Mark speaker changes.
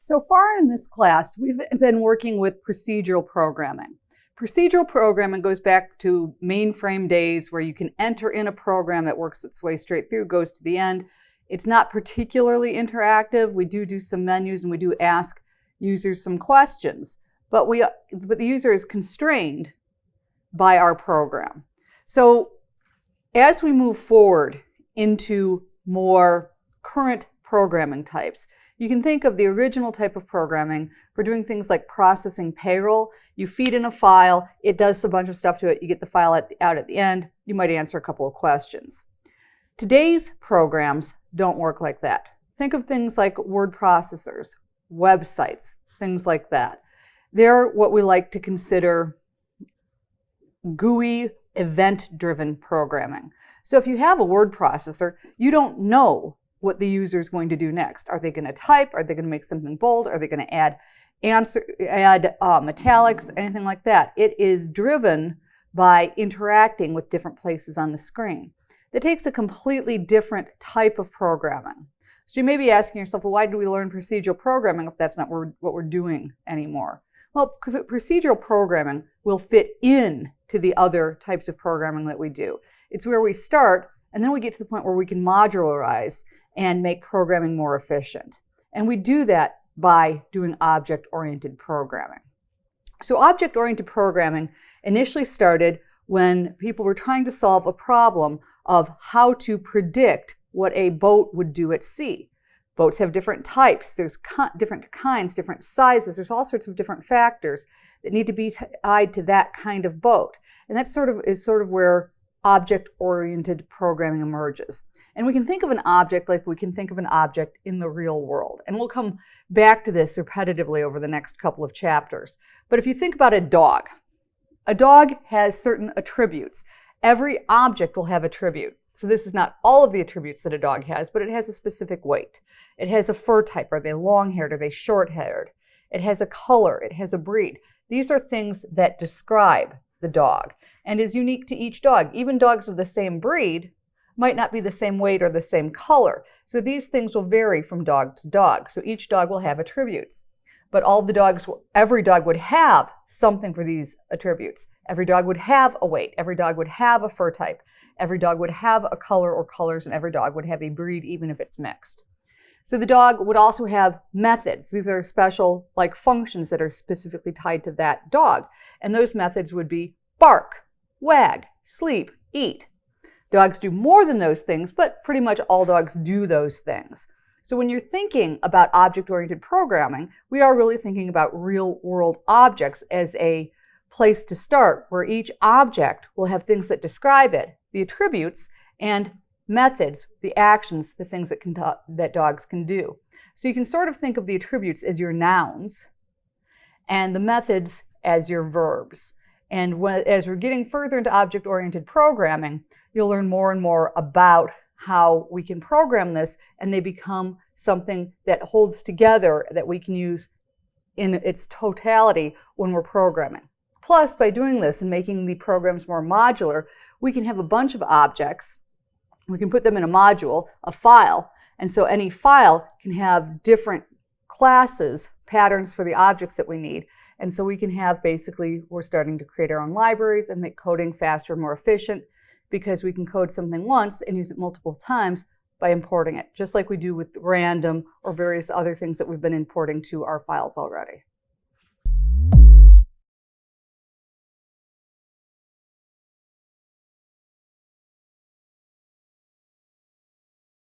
Speaker 1: So far in this class, we've been working with procedural programming. Procedural programming goes back to mainframe days where you can enter in a program that works its way straight through, goes to the end. It's not particularly interactive. We do some menus and we do ask users some questions, but the user is constrained by our program. So as we move forward into more current programming types, you can think of the original type of programming for doing things like processing payroll. You feed in a file, it does a bunch of stuff to it, you get the file out at the end, you might answer a couple of questions. Today's programs don't work like that. Think of things like word processors, websites, things like that. They're what we like to consider GUI, event-driven programming. So if you have a word processor, you don't know what the user is going to do next. Are they going to type? Are they going to make something bold? Are they going to add italics, anything like that? It is driven by interacting with different places on the screen. That takes a completely different type of programming. So you may be asking yourself, well, why do we learn procedural programming if that's not what we're doing anymore? Well, procedural programming will fit in to the other types of programming that we do. It's where we start, and then we get to the point where we can modularize and make programming more efficient. And we do that by doing object-oriented programming. So object-oriented programming initially started when people were trying to solve a problem of how to predict what a boat would do at sea. Boats have different types, there's different kinds, different sizes, there's all sorts of different factors that need to be tied to that kind of boat. And that is sort of where object-oriented programming emerges. And we can think of an object like we can think of an object in the real world. And we'll come back to this repetitively over the next couple of chapters. But if you think about a dog has certain attributes. Every object will have attribute. So this is not all of the attributes that a dog has, but it has a specific weight. It has a fur type. Are they long-haired? Are they short-haired? It has a color. It has a breed. These are things that describe the dog and is unique to each dog. Even dogs of the same breed might not be the same weight or the same color. So these things will vary from dog to dog. So each dog will have attributes. But every dog would have something for these attributes. Every dog would have a weight. Every dog would have a fur type. Every dog would have a color or colors, and every dog would have a breed, even if it's mixed. So the dog would also have methods. These are special functions that are specifically tied to that dog. And those methods would be bark, wag, sleep, eat. Dogs do more than those things, but pretty much all dogs do those things. So when you're thinking about object-oriented programming, we are really thinking about real-world objects as a place to start, where each object will have things that describe it, the attributes, and methods, the actions, the things that dogs can do. So you can sort of think of the attributes as your nouns and the methods as your verbs. And as we're getting further into object-oriented programming, you'll learn more and more about how we can program this, and they become something that holds together that we can use in its totality when we're programming. Plus, by doing this and making the programs more modular, we can have a bunch of objects. We can put them in a module, a file, and so any file can have different classes, patterns for the objects that we need. And so we can have we're starting to create our own libraries and make coding faster, more efficient, because we can code something once and use it multiple times by importing it, just like we do with random or various other things that we've been importing to our files already.